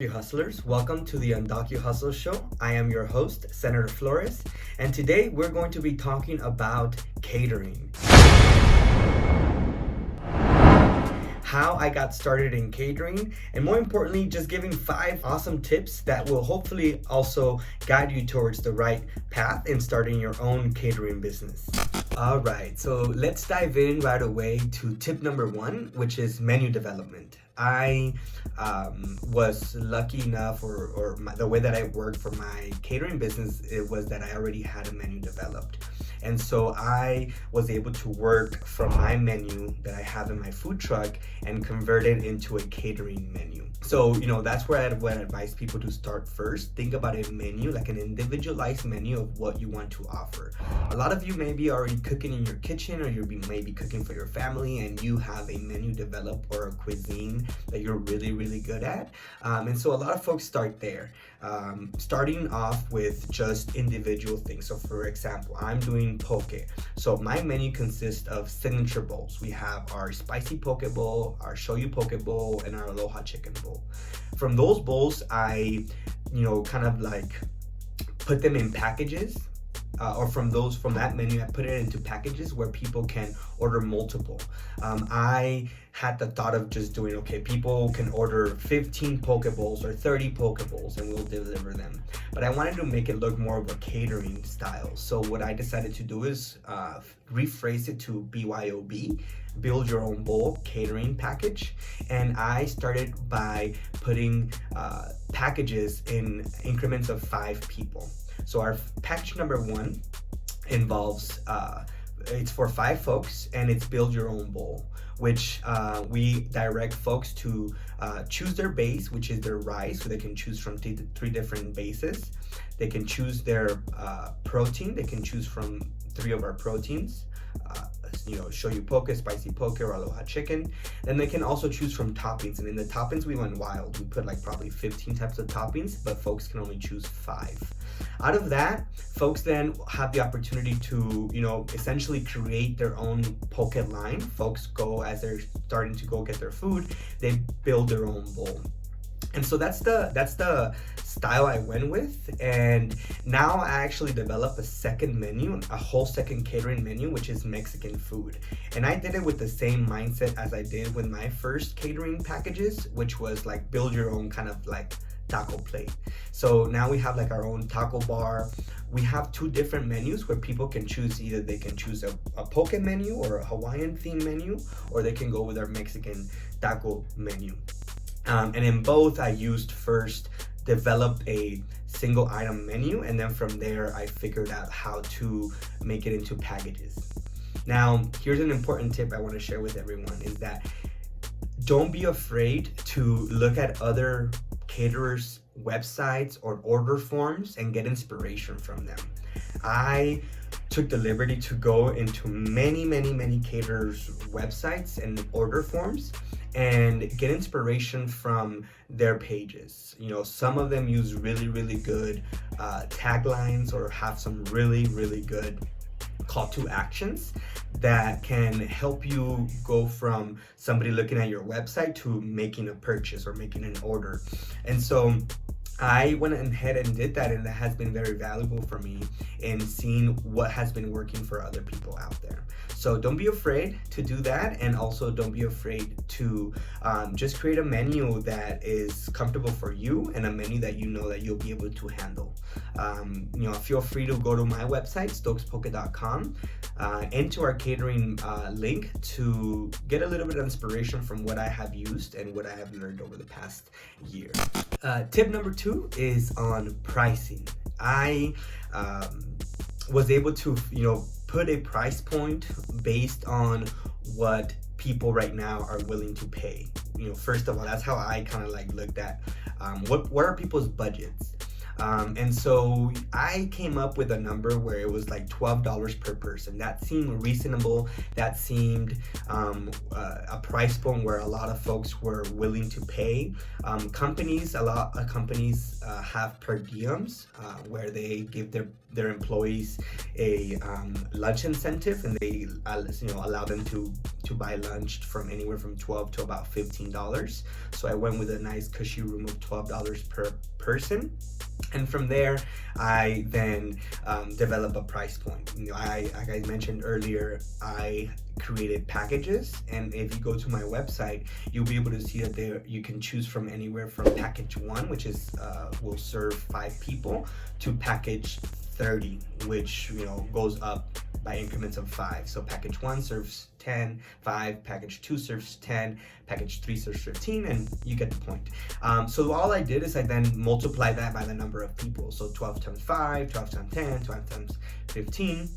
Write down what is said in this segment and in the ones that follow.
You hustlers, welcome to the UndocuHustle show. I am your host, Senator Flores, and today we're going to be talking about catering. How I got started in catering, and more importantly, just giving 5 awesome tips that will hopefully also guide you towards the right path in starting your own catering business. All right, so let's dive in right away to tip number 1, which is menu development. I was lucky enough, the way that I worked for my catering business, it was that I already had a menu developed. And so I was able to work from my menu that I have in my food truck and convert it into a catering menu. So, that's where I would advise people to start first. Think about a menu, like an individualized menu of what you want to offer. A lot of you may be already cooking in your kitchen, or maybe cooking for your family, and you have a menu developed or a cuisine that you're really, really good at. And so a lot of folks start there, starting off with just individual things. So for example, I'm doing poke. So my menu consists of signature bowls. We have our spicy poke bowl, our shoyu poke bowl, and our aloha chicken bowl. From those bowls, I, kind of like put them in packages. Or from that menu, I put it into packages where people can order multiple. I had the thought of just doing, people can order 15 poke bowls or 30 poke bowls and we'll deliver them. But I wanted to make it look more of a catering style. So what I decided to do is rephrase it to BYOB, build your own bowl catering package. And I started by putting packages in increments of 5 people. So our package number 1 involves, it's for 5 folks, and it's build your own bowl, which we direct folks to choose their base, which is their rice, so they can choose from 3 different bases. They can choose their protein. They can choose from 3 of our proteins. Shoyu poke, spicy poke, or aloha chicken. Then they can also choose from toppings, and in the toppings we went wild. We put probably 15 types of toppings, but folks can only choose 5. Out of that, folks then have the opportunity to, essentially create their own poke line. Folks go, as they're starting to go get their food, they build their own bowl. And so that's the style I went with. And now I actually developed a second menu, a whole second catering menu, which is Mexican food. And I did it with the same mindset as I did with my first catering packages, which was like build your own kind of like taco plate. So now we have our own taco bar. We have 2 different menus where people can choose. Either they can choose a poke menu or a Hawaiian theme menu, or they can go with our Mexican taco menu. And in both, I used first developed a single item menu, and then from there I figured out how to make it into packages. Now, here's an important tip I want to share with everyone, is that don't be afraid to look at other caterers' websites or order forms and get inspiration from them. I took the liberty to go into many caterers' websites and order forms and get inspiration from their pages. Some of them use really good taglines, or have some really good call to actions that can help you go from somebody looking at your website to making a purchase or making an order. And so I went ahead and did that, and that has been very valuable for me in seeing what has been working for other people out there. So don't be afraid to do that, and also don't be afraid to just create a menu that is comfortable for you, and a menu that that you'll be able to handle. Feel free to go to my website, stokespoke.com, into our catering link to get a little bit of inspiration from what I have used and what I have learned over the past year. Tip number 2 is on pricing. I was able to, put a price point based on what people right now are willing to pay. First of all, that's how I kind of looked at what are people's budgets. And so I came up with a number where it was like $12 per person. That seemed reasonable. That seemed a price point where a lot of folks were willing to pay. A lot of companies have per diems where they give their employees a lunch incentive, and they allow them to buy lunch from anywhere from $12 to about $15. So I went with a nice cushy room of $12 per person. And from there, I then develop a price point. Like I mentioned earlier, I created packages, and if you go to my website, you'll be able to see that you can choose from anywhere from package 1, which is will serve 5 people, to package 30, which goes up by increments of 5. So package 1 serves 10, 5, package 2 serves 10, package 3 serves 15, and you get the point. So all I did is I then multiplied that by the number of people. So 12 times 5, 12 times 10, 12 times 15.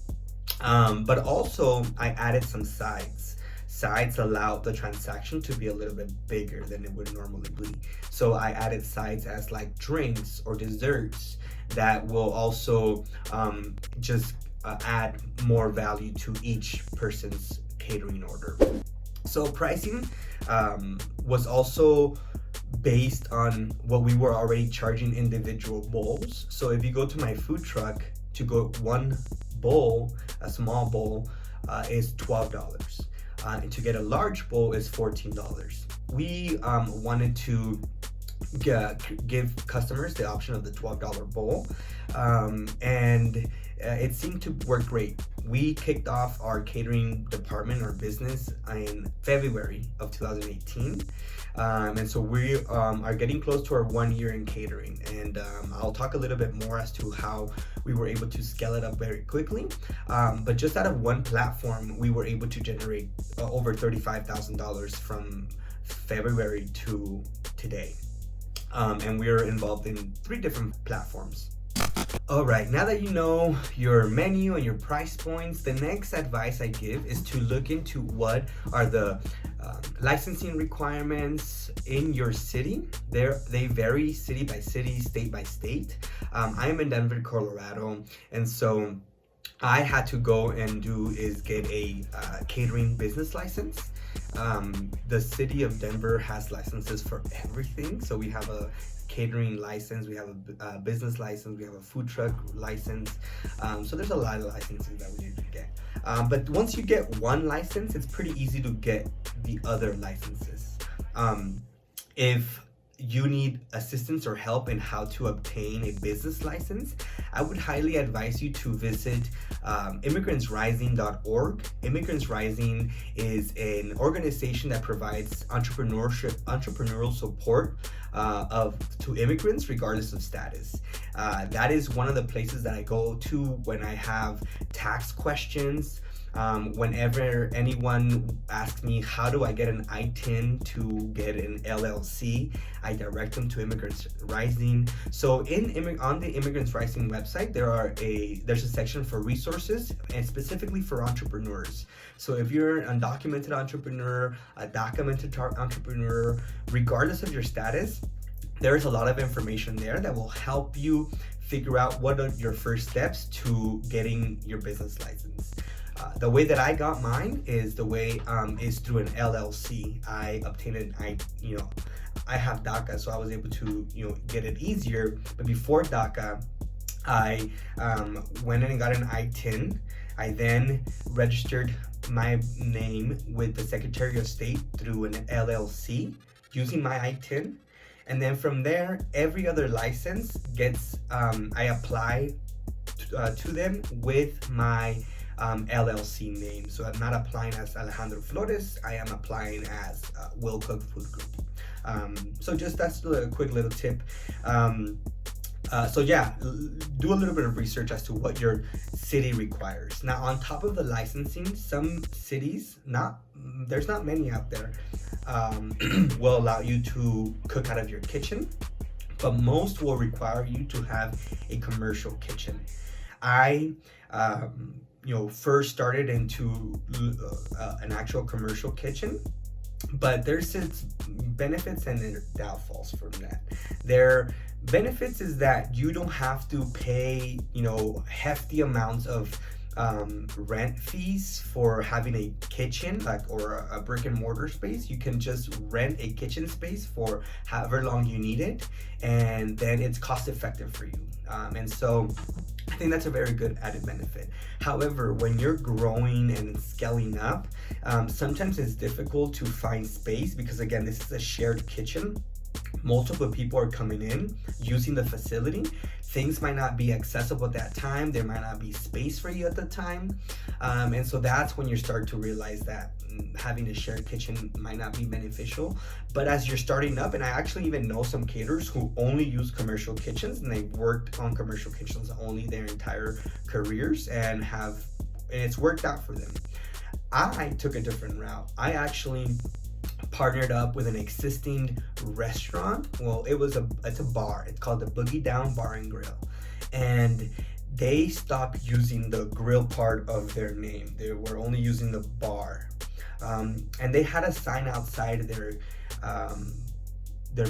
But also I added some sides. Sides allow the transaction to be a little bit bigger than it would normally be. So I added sides as like drinks or desserts that will also just add more value to each person's catering order. So pricing was also based on what we were already charging individual bowls. So if you go to my food truck, to go one bowl, a small bowl, is $12. And to get a large bowl is $14. We wanted to give customers the option of the $12 bowl, and it seemed to work great. We kicked off our catering department or business in February of 2018. And so we are getting close to our 1 year in catering, and I'll talk a little bit more as to how we were able to scale it up very quickly. But just out of one platform, we were able to generate over $35,000 from February to today. And we're involved in 3 different platforms. All right, now that you know your menu and your price points, the next advice I give is to look into what are the licensing requirements in your city. They vary city by city, state by state. I am in Denver, Colorado, and so I had to go and get a catering business license. The city of Denver has licenses for everything. So we have a catering license, we have a business license, we have a food truck license. So there's a lot of licenses that we need to get. But once you get one license, it's pretty easy to get the other licenses. If you need assistance or help in how to obtain a business license, I would highly advise you to visit immigrantsrising.org. Immigrants Rising is an organization that provides entrepreneurial support to immigrants regardless of status. That is one of the places that I go to when I have tax questions. Whenever anyone asks me how do I get an I-10 to get an LLC, I direct them to Immigrants Rising. So on the Immigrants Rising website, there's a section for resources, and specifically for entrepreneurs. So if you're an undocumented entrepreneur, a documented entrepreneur, regardless of your status, there's a lot of information there that will help you figure out what are your first steps to getting your business license. The way that I got mine is through an LLC. I obtained it. I have DACA, so I was able to get it easier. But before DACA, I went in and got an I-10. I then registered my name with the Secretary of State through an LLC using my I-10. And then from there, every other license gets, I apply to them with my LLC name. So I'm not applying as Alejandro Flores, I am applying as Will Cook Food Group. So that's a quick little tip. So yeah, do a little bit of research as to what your city requires. Now, on top of the licensing, some cities, there's not many out there, will allow you to cook out of your kitchen, but most will require you to have a commercial kitchen. I first started into an actual commercial kitchen, but there's its benefits and their downfalls from that. Benefits is that you don't have to pay, hefty amounts of rent fees for having a kitchen, like, or a brick and mortar space. You can just rent a kitchen space for however long you need it, and then it's cost effective for you. And so I think that's a very good added benefit. However, when you're growing and scaling up, sometimes it's difficult to find space because, again, this is a shared kitchen. Multiple people are coming in using the facility. Things might not be accessible at that time. There might not be space for you at the time. And so that's when you start to realize that having a shared kitchen might not be beneficial. But as you're starting up, and I actually even know some caterers who only use commercial kitchens, and they've worked on commercial kitchens only their entire careers, and it's worked out for them. I took a different route. I actually partnered up with an existing restaurant. Well, it's a bar. It's called the Boogie Down Bar and Grill, and they stopped using the grill part of their name. They were only using the bar, and they had a sign outside their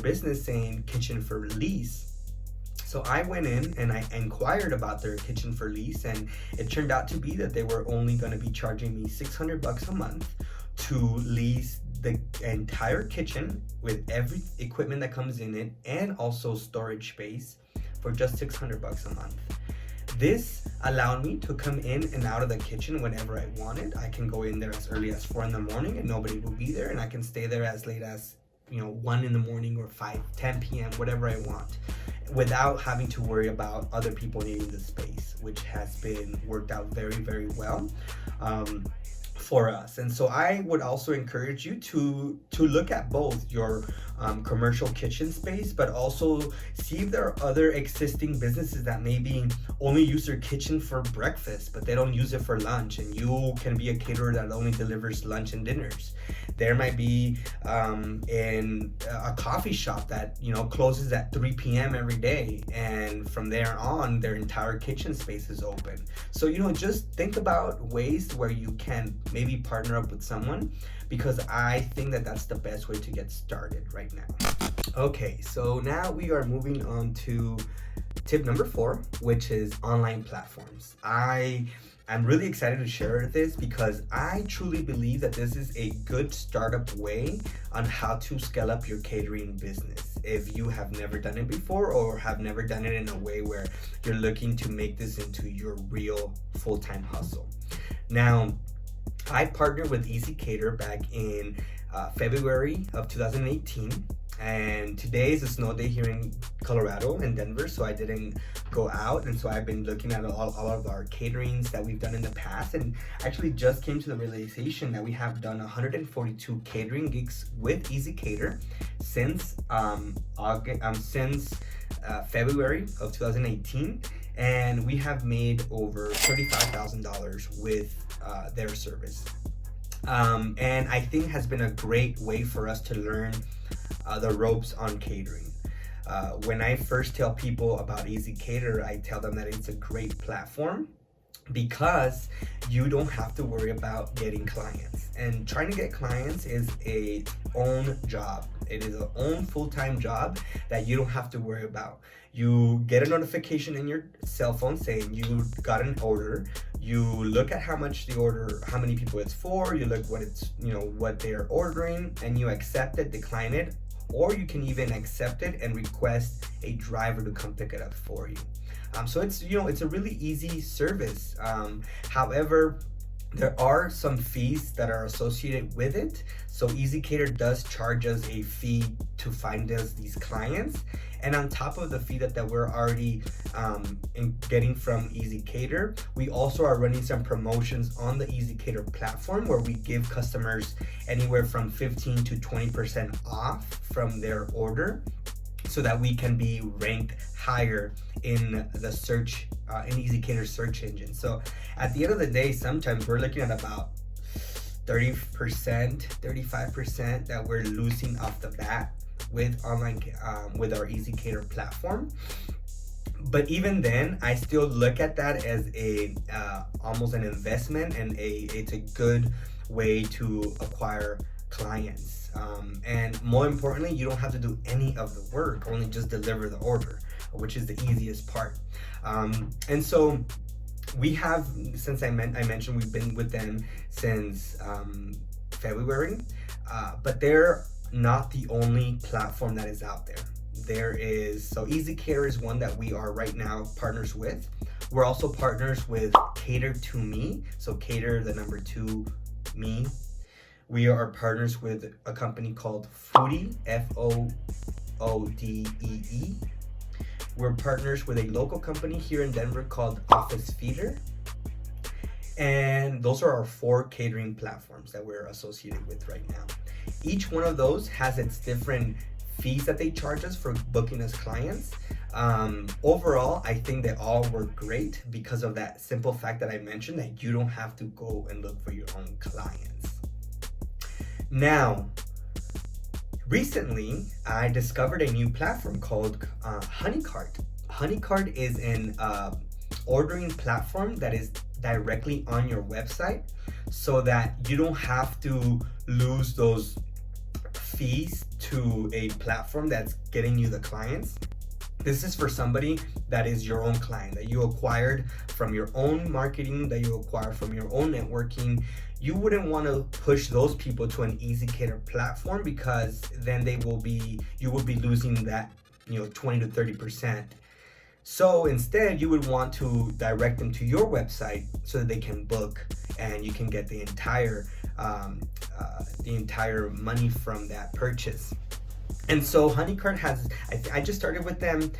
business saying "Kitchen for Lease." So I went in and I inquired about their kitchen for lease, and it turned out to be that they were only going to be charging me $600 a month to lease the entire kitchen with every equipment that comes in it, and also storage space, for just $600 a month. This allowed me to come in and out of the kitchen whenever I wanted. I can go in there as early as 4 in the morning and nobody will be there, and I can stay there as late as 1 in the morning or 10 p.m., whatever I want, without having to worry about other people needing the space, which has been worked out very, very well for us. And so I would also encourage you to look at both your commercial kitchen space, but also see if there are other existing businesses that maybe only use their kitchen for breakfast, but they don't use it for lunch, and you can be a caterer that only delivers lunch and dinners. There might be in a coffee shop that closes at 3 p.m. every day, and from there on their entire kitchen space is open. So just think about ways where you can maybe partner up with someone, because I think that that's the best way to get started right now. Okay, so now we are moving on to tip number 4, which is online platforms. I'm really excited to share this because I truly believe that this is a good startup way on how to scale up your catering business. If you have never done it before, or have never done it in a way where you're looking to make this into your real full-time hustle. Now, I partnered with Easy Cater back in February of 2018. And today is a snow day here in Colorado, in Denver, so I didn't go out. And so I've been looking at all of our caterings that we've done in the past, and actually just came to the realization that we have done 142 catering gigs with Easy Cater since February of 2018, and we have made over $35,000 with their service. And I think has been a great way for us to learn the ropes on catering. When I first tell people about Easy Cater, I tell them that it's a great platform because you don't have to worry about getting clients. And trying to get clients is a own job. It is an own full-time job that you don't have to worry about. You get a notification in your cell phone saying you got an order. You look at how much the order, how many people it's for. You look what they're ordering, and you accept it, decline it, or you can even accept it and request a driver to come pick it up for you. So it's it's a really easy service. However, there are some fees that are associated with it. So Easy Cater does charge us a fee to find us these clients. And on top of the fee that we're already getting from Easy Cater, we also are running some promotions on the Easy Cater platform where we give customers anywhere from 15 to 20% off from their order, so that we can be ranked higher in the search, in Easy Cater's search engine. So at the end of the day, sometimes we're looking at about 30%, 35% that we're losing off the bat with online, with our Easy Cater platform. But even then, I still look at that as almost an investment, and it's a good way to acquire clients. And more importantly, you don't have to do any of the work, only just deliver the order, which is the easiest part. And so we have, since I mentioned, we've been with them since February, but they're not the only platform that is out there. So EasyCater is one that we are right now partners with. We're also partners with Cater to Me, so Cater the number 2 Me. We are partners with a company called Foodie, Foodee. We're partners with a local company here in Denver called Office Feeder. And those are our 4 catering platforms that we're associated with right now. Each one of those has its different fees that they charge us for booking as clients. Overall, I think they all work great because of that simple fact that I mentioned, that you don't have to go and look for your own clients. Now, recently, I discovered a new platform called Honeycart. Honeycart is an ordering platform that is directly on your website, so that you don't have to lose those fees to a platform that's getting you the clients. This is for somebody that is your own client, that you acquired from your own marketing, that you acquired from your own networking. You wouldn't want to push those people to an EasyCater platform, because then you will be losing that 20 to 30%. So instead, you would want to direct them to your website so that they can book, and you can get the entire money from that purchase. And so Honeycart I just started with them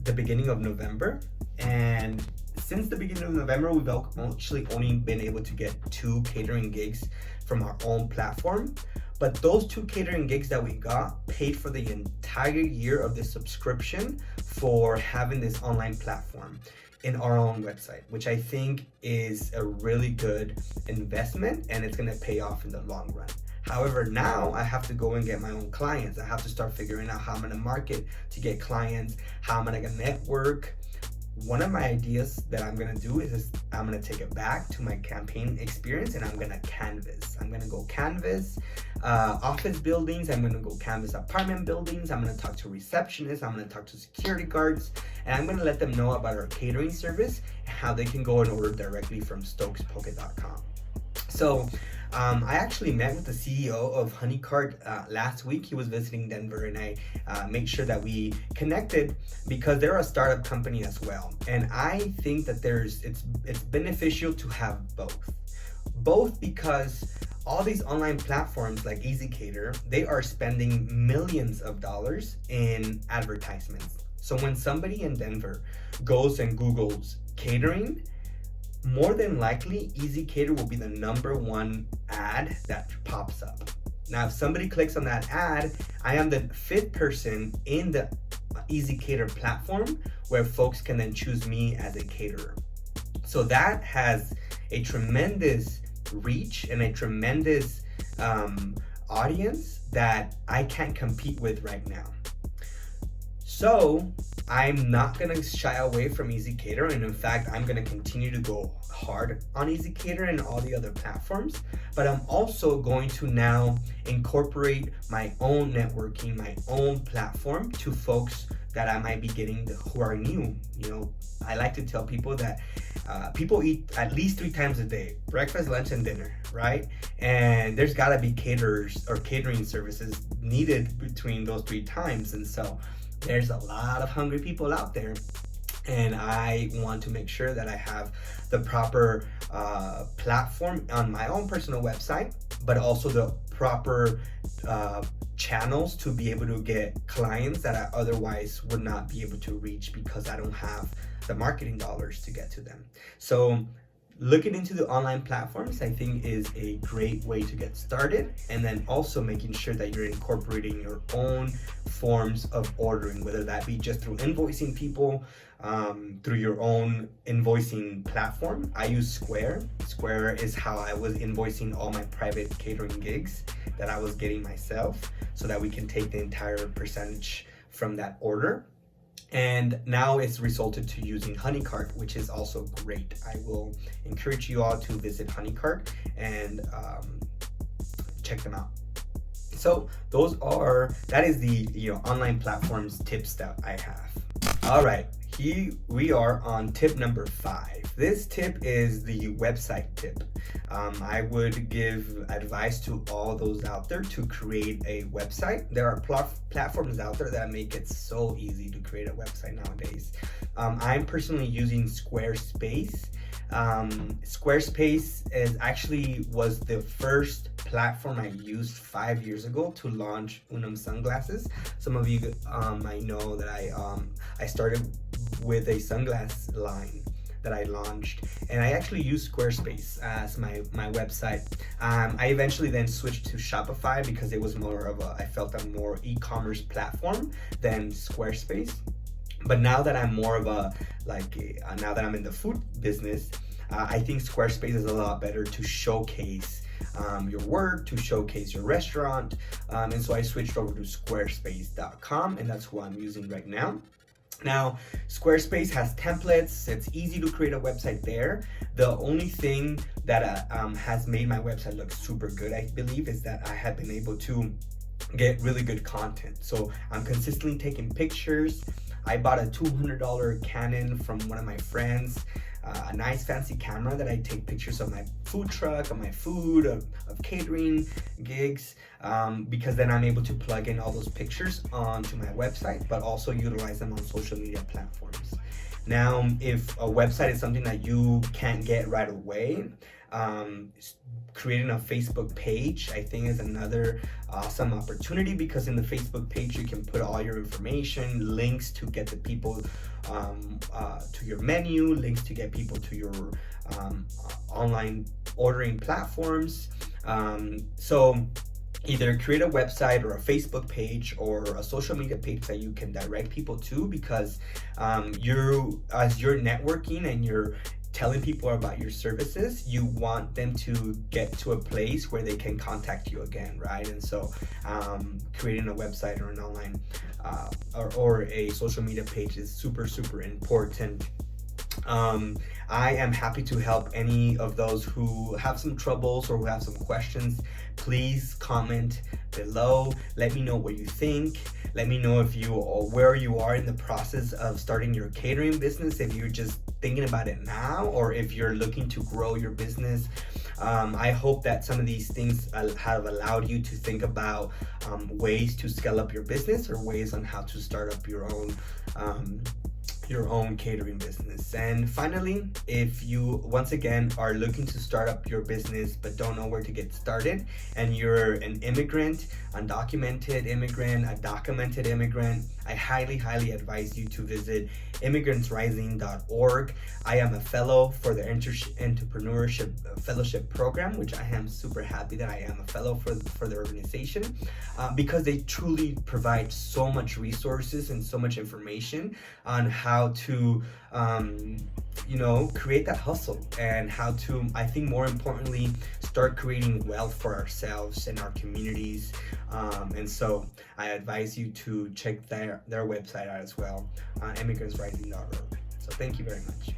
the beginning of November, and since the beginning of November, we've actually only been able to get 2 catering gigs from our own platform. But those 2 catering gigs that we got paid for the entire year of the subscription for having this online platform in our own website, which I think is a really good investment, and it's gonna pay off in the long run. However, now I have to go and get my own clients. I have to start figuring out how I'm gonna market to get clients, how I'm gonna network. One of my ideas that I'm gonna do is I'm gonna take it back to my campaign experience, and I'm gonna canvas. I'm gonna go canvas office buildings. I'm gonna go canvas apartment buildings. I'm gonna talk to receptionists. I'm gonna talk to security guards, and I'm gonna let them know about our catering service and how they can go and order directly from stokespoke.com. So I actually met with the CEO of Honeycart last week. He was visiting Denver, and I made sure that we connected, because they're a startup company as well. And I think that it's beneficial to have both because all these online platforms like EasyCater, they are spending millions of dollars in advertisements. So when somebody in Denver goes and Googles catering, more than likely, EasyCater will be the number 1 ad that pops up. Now, if somebody clicks on that ad, I am the 5th person in the EasyCater platform where folks can then choose me as a caterer. So that has a tremendous reach and a tremendous audience that I can't compete with right now. So I'm not gonna shy away from EasyCater, and in fact, I'm gonna continue to go hard on EasyCater and all the other platforms, but I'm also going to now incorporate my own networking, my own platform to folks that I might be getting who are new. I like to tell people that people eat at least 3 times a day: breakfast, lunch, and dinner, right? And there's gotta be caterers or catering services needed between those 3 times. And so there's a lot of hungry people out there, and I want to make sure that I have the proper platform on my own personal website, but also the proper channels to be able to get clients that I otherwise would not be able to reach because I don't have the marketing dollars to get to them. So looking into the online platforms, I think, is a great way to get started. And then also making sure that you're incorporating your own forms of ordering, whether that be just through invoicing people, through your own invoicing platform. I use Square. Square is how I was invoicing all my private catering gigs that I was getting myself, so that we can take the entire percentage from that order. And now it's resulted to using Honeycart, which is also great. I will encourage you all to visit Honeycart and check them out. So that is the online platforms tips that I have. All right, here we are on tip number 5. This tip is the website tip. I would give advice to all those out there to create a website. There are platforms out there that make it so easy to create a website nowadays. I'm personally using Squarespace. Squarespace was the first platform I used 5 years ago to launch sunglasses. Some of you might know that I started with a sunglass line that I launched, and I actually used Squarespace as my website. I eventually then switched to Shopify because it was I felt a more e-commerce platform than Squarespace. But now that I'm more of now that I'm in the food business, I think Squarespace is a lot better to showcase your work, to showcase your restaurant. And so I switched over to squarespace.com, and that's who I'm using right now. Now, Squarespace has templates. It's easy to create a website there. The only thing that has made my website look super good, I believe, is that I have been able to get really good content. So I'm consistently taking pictures. I bought a $200 Canon from one of my friends, a nice fancy camera that I take pictures of my food truck, of my food, of catering gigs, because then I'm able to plug in all those pictures onto my website, but also utilize them on social media platforms. Now, if a website is something that you can't get right away, creating a Facebook page, I think, is another awesome opportunity, because in the Facebook page you can put all your information, links to get the people to your menu, links to get people to your online ordering platforms. So either create a website or a Facebook page or a social media page that you can direct people to, because as you're networking and you're telling people about your services, you want them to get to a place where they can contact you again, right? And so creating a website or an online or a social media page is super, super important. I am happy to help any of those who have some troubles or who have some questions. Please comment below. Let me know what you think. Let me know where you are in the process of starting your catering business, if you're just thinking about it now or if you're looking to grow your business. I hope that some of these things have allowed you to think about ways to scale up your business, or ways on how to start up your own catering business. And finally, if you once again are looking to start up your business but don't know where to get started, and you're an immigrant, undocumented immigrant, a documented immigrant, I highly advise you to visit immigrantsrising.org. I am a fellow for the entrepreneurship fellowship program, which I am super happy that I am a fellow for the organization, because they truly provide so much resources and so much information on how to create that hustle, and how to, I think more importantly, start creating wealth for ourselves and our communities. And so I advise you to check their website out as well, immigrantsrising.org. So thank you very much.